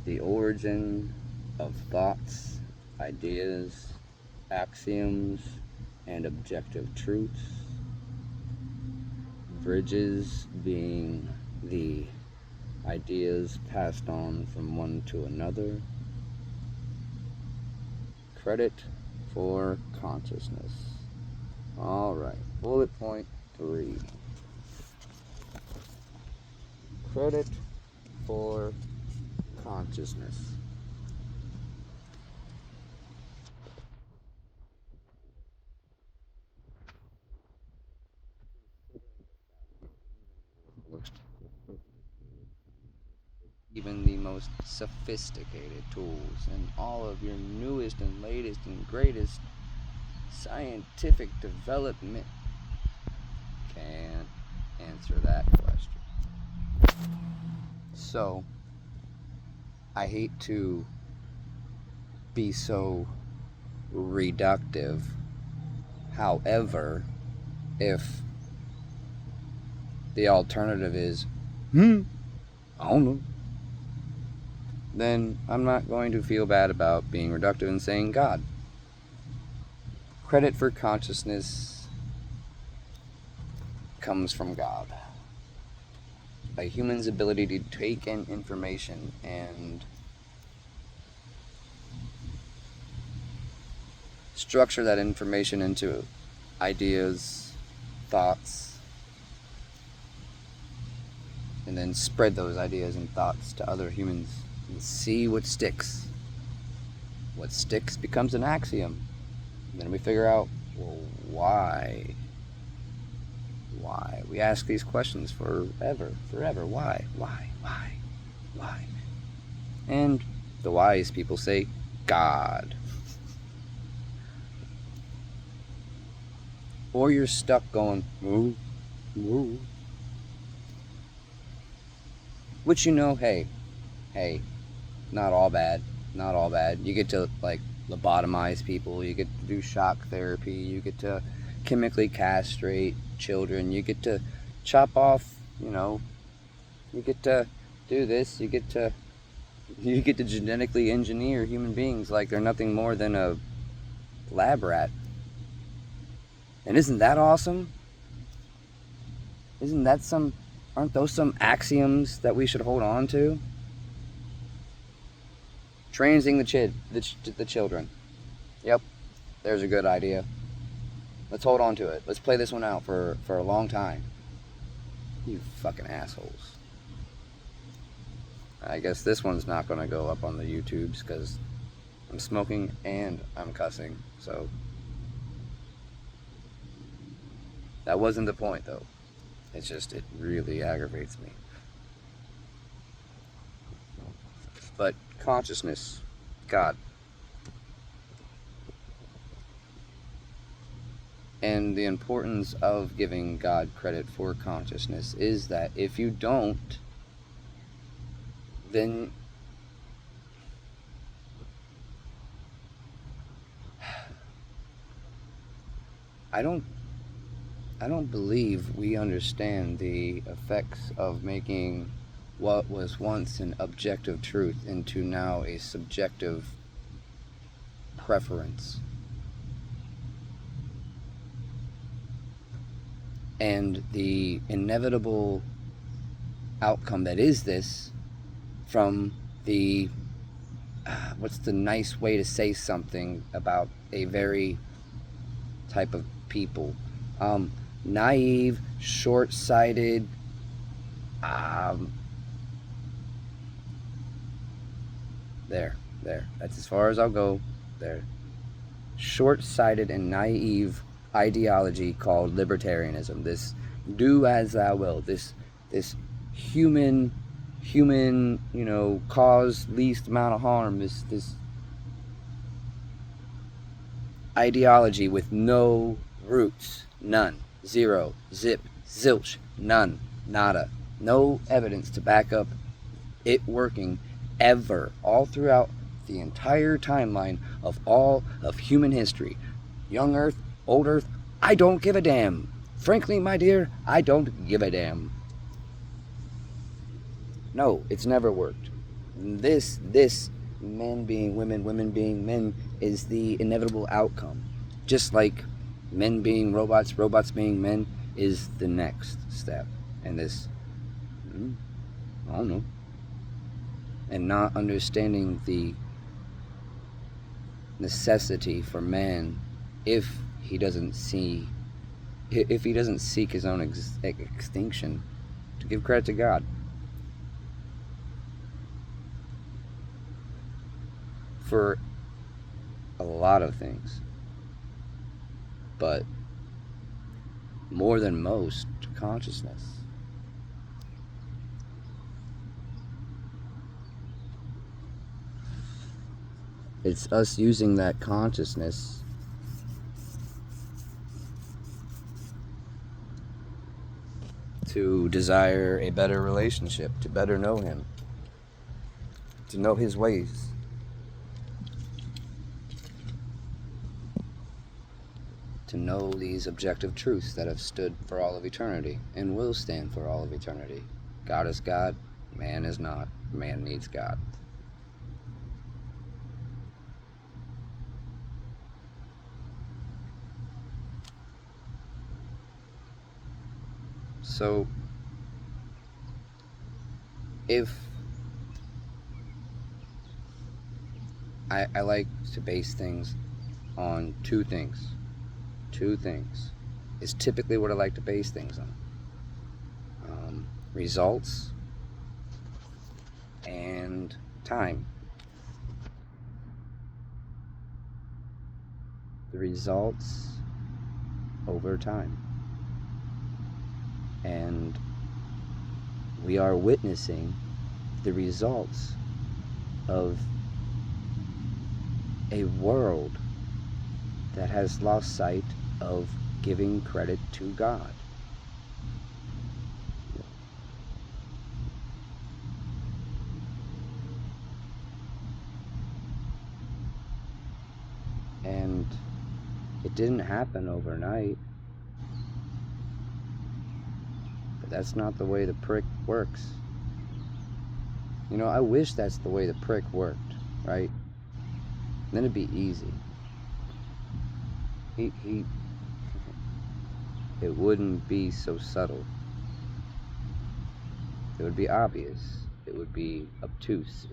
the origin of thoughts, ideas, axioms, and objective truths. Bridges being the ideas passed on from one to another. Credit for consciousness. Alright, bullet point 3. Credit for consciousness. Even the most sophisticated tools and all of your newest and latest and greatest scientific development can't answer that question. So, I hate to be so reductive. However, if the alternative is, I don't know, then I'm not going to feel bad about being reductive and saying God. Credit for consciousness comes from God. A human's ability to take in information and structure that information into ideas, thoughts, and then spread those ideas and thoughts to other humans and see what sticks. What sticks becomes an axiom. And then we figure out, well, why? Why? We ask these questions forever. Why? And the wise people say, God. Or you're stuck going, woo. Which, hey, not all bad. You get to, lobotomize people, you get to do shock therapy, you get to chemically castrate children, you get to chop off, you get to do this, you get to genetically engineer human beings like they're nothing more than a lab rat. And isn't that awesome? Aren't those some axioms that we should hold on to? Training the children. Yep, there's a good idea. Let's hold on to it. Let's play this one out for a long time. You fucking assholes. I guess this one's not going to go up on the YouTubes because I'm smoking and I'm cussing, so that wasn't the point though. It's just, it really aggravates me. But consciousness, God. And the importance of giving God credit for consciousness is that if you don't, then I don't believe we understand the effects of making what was once an objective truth into now a subjective preference. And the inevitable outcome that is this, from the, what's the nice way to say something about a very type of people? Naive, short-sighted, there, that's as far as I'll go, there. Short-sighted and naive ideology called libertarianism, this do as thou will, this human, cause least amount of harm, this ideology with no roots, none, zero, zip, zilch, none, nada, no evidence to back up it working ever, all throughout the entire timeline of all of human history. Young Earth, old Earth, I don't give a damn. Frankly, my dear, I don't give a damn. No, it's never worked. This men being women, women being men is the inevitable outcome. Just like men being robots, robots being men is the next step. And this, I don't know. And not understanding the necessity for man, if he doesn't seek his own extinction, to give credit to God. For a lot of things. But more than most, consciousness. It's us using that consciousness to desire a better relationship, to better know Him, to know His ways. To know these objective truths that have stood for all of eternity and will stand for all of eternity. God is God, man is not. Man needs God. So, if I like to base things on two things is typically what I like to base things on. Results and time. The results over time. And we are witnessing the results of a world that has lost sight of giving credit to God. And it didn't happen overnight. But that's not the way the prick works. You know, I wish that's the way the prick worked, right? Then it'd be easy. It wouldn't be so subtle. It would be obvious. It would be obtuse.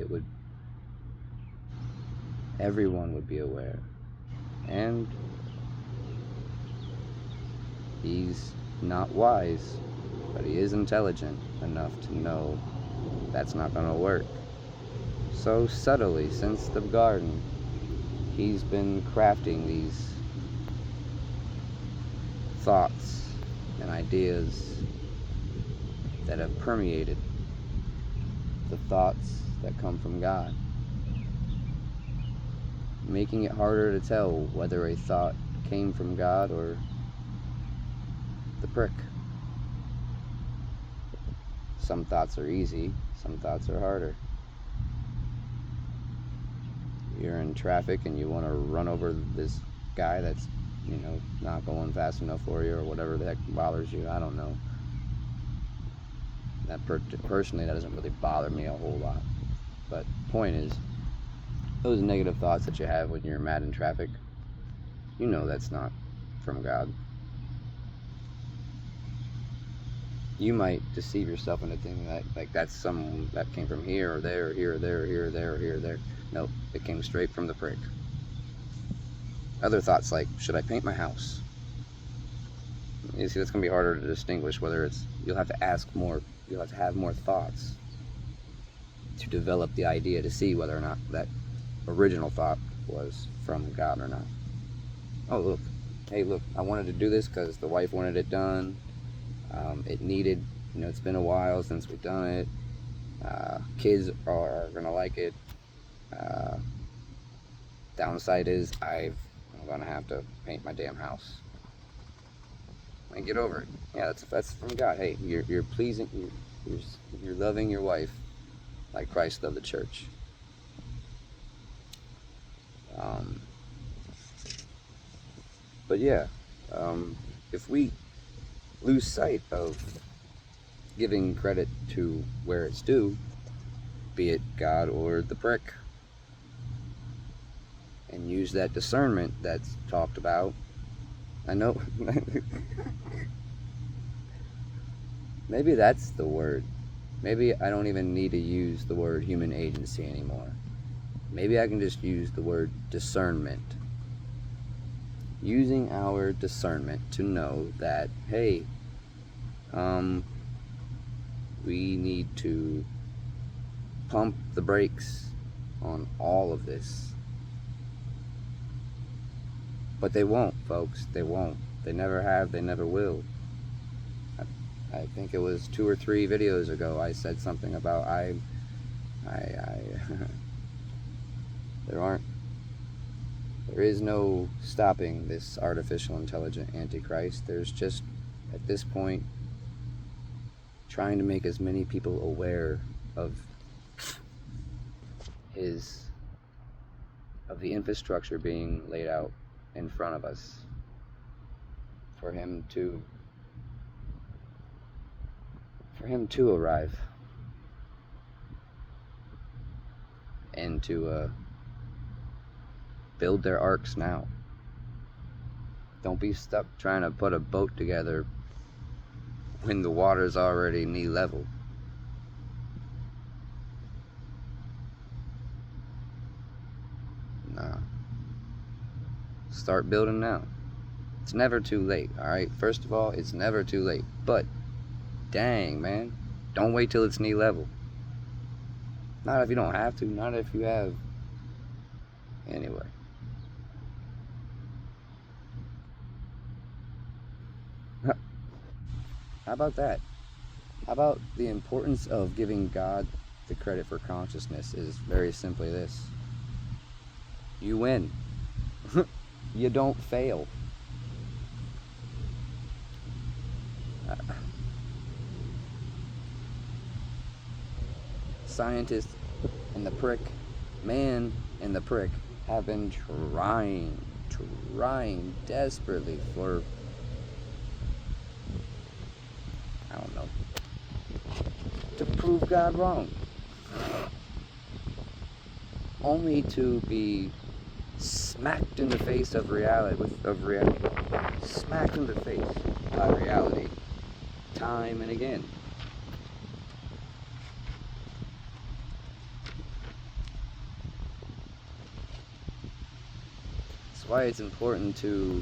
Everyone would be aware. And he's not wise, but he is intelligent enough to know that's not going to work. So subtly, since the garden, he's been crafting these thoughts and ideas that have permeated the thoughts that come from God, making it harder to tell whether a thought came from God or the prick. Some thoughts are easy, some thoughts are harder. You're in traffic and you want to run over this guy that's, not going fast enough for you, or whatever the heck bothers you. I don't know. Personally, that doesn't really bother me a whole lot. But point is, those negative thoughts that you have when you're mad in traffic, that's not from God. You might deceive yourself into thinking that that came from here or there or here or there or here or there or here or there. Nope, it came straight from the prick. Other thoughts like, should I paint my house? You see, that's going to be harder to distinguish whether you'll have to ask more, you'll have to have more thoughts to develop the idea to see whether or not that original thought was from God or not. Oh, look. Hey, look, I wanted to do this because the wife wanted it done. It needed, it's been a while since we've done it. Kids are going to like it. Downside is I'm going to have to paint my damn house. And get over it. Yeah, that's from God. Hey, you're pleasing, you're loving your wife like Christ loved the church. But yeah, if we lose sight of giving credit to where it's due, be it God or the prick, and use that discernment that's talked about. I know maybe that's the word. Maybe I don't even need to use the word human agency anymore. Maybe I can just use the word discernment. Using our discernment to know that, hey, we need to pump the brakes on all of this. But they won't, folks. They won't. They never have. They never will. I think it was 2 or 3 videos ago I said something about there is no stopping this artificial intelligent Antichrist. There's just, at this point, trying to make as many people aware of the infrastructure being laid out in front of us for him to arrive and to build their arcs now. Don't be stuck trying to put a boat together when the water's already knee level. Nah. Start building now. It's never too late, alright? First of all, it's never too late. But, dang, man. Don't wait till it's knee level. Not if you don't have to. Not if you have. Anyway. How about that? How about the importance of giving God the credit for consciousness is very simply this. You win. You don't fail. Scientists and the prick, man and the prick, have been trying desperately for, I don't know, to prove God wrong. Only to be smacked in the face of reality, smacked in the face by reality, time and again. That's why it's important to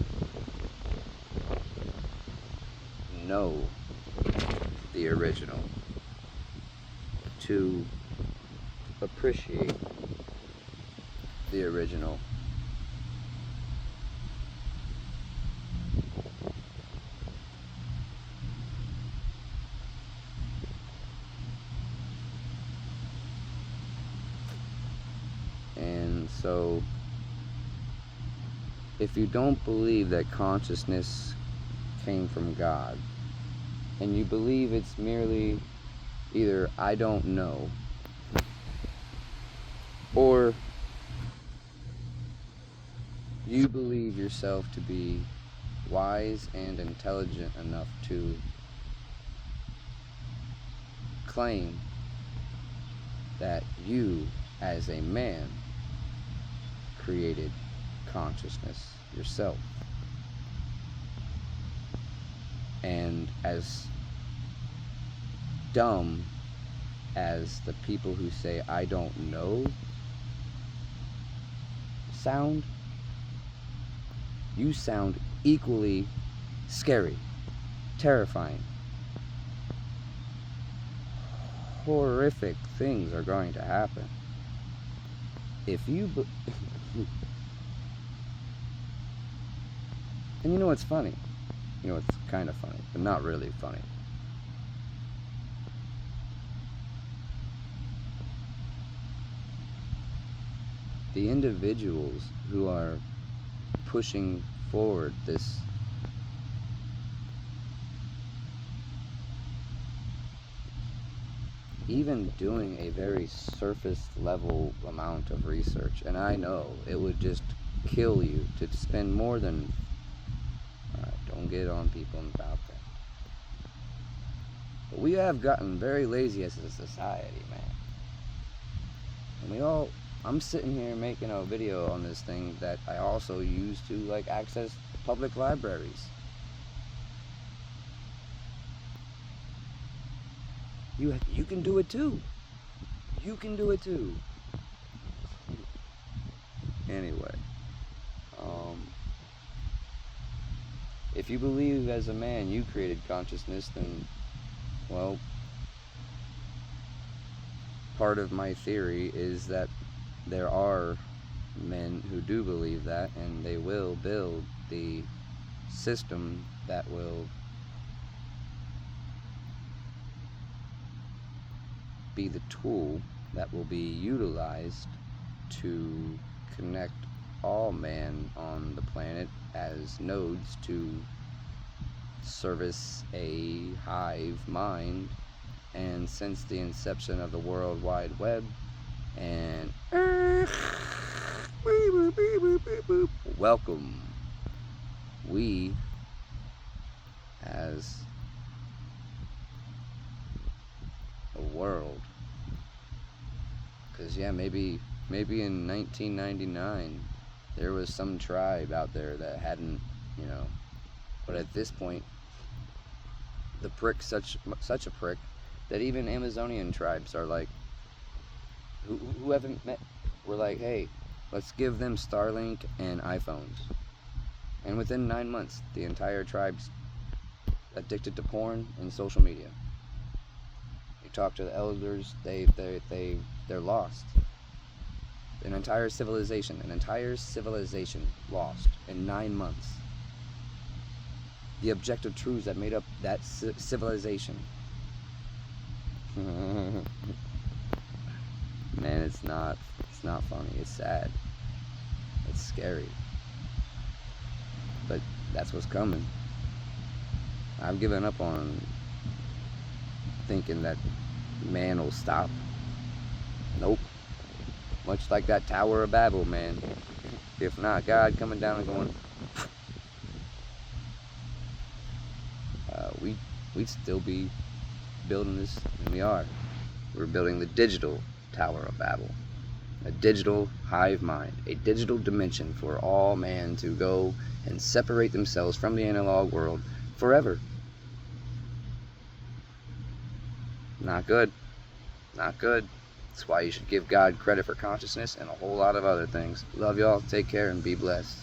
know the original, to appreciate the original, and so if you don't believe that consciousness came from God, and you believe it's merely either I don't know, or you believe yourself to be wise and intelligent enough to claim that you, as a man, created consciousness yourself, and as dumb as the people who say I don't know sound, you sound equally scary, terrifying. Horrific things are going to happen if you and you know what's funny? You know what's kind of funny, but not really funny? The individuals who are pushing forward this even doing a very surface level amount of research, and I know it would just kill you to spend more than, don't get on people about that, but we have gotten very lazy as a society, man. And I'm sitting here making a video on this thing that I also use to like access public libraries. You can do it too. You can do it too. Anyway, if you believe as a man you created consciousness, then, well, part of my theory is that there are men who do believe that, and they will build the system that will be the tool that will be utilized to connect all man on the planet as nodes to service a hive mind. And since the inception of the World Wide Web and welcome, we as a world, because yeah, maybe in 1999 there was some tribe out there that hadn't, but at this point the prick's such a prick that even Amazonian tribes are like, who haven't met, we're like, hey, let's give them Starlink and iPhones. And within 9 months, the entire tribe's addicted to porn and social media. You talk to the elders, they're lost. An entire civilization lost in 9 months. The objective truths that made up that civilization. Man, it's not funny. It's sad. It's scary. But that's what's coming. I've given up on thinking that man will stop. Nope. Much like that Tower of Babel, man. If not God coming down and going, we'd still be building this, and we are. We're building the digital Tower of Babel. A digital hive mind, a digital dimension for all man to go and separate themselves from the analog world forever. Not good. Not good. That's why you should give God credit for consciousness and a whole lot of other things. Love y'all. Take care and be blessed.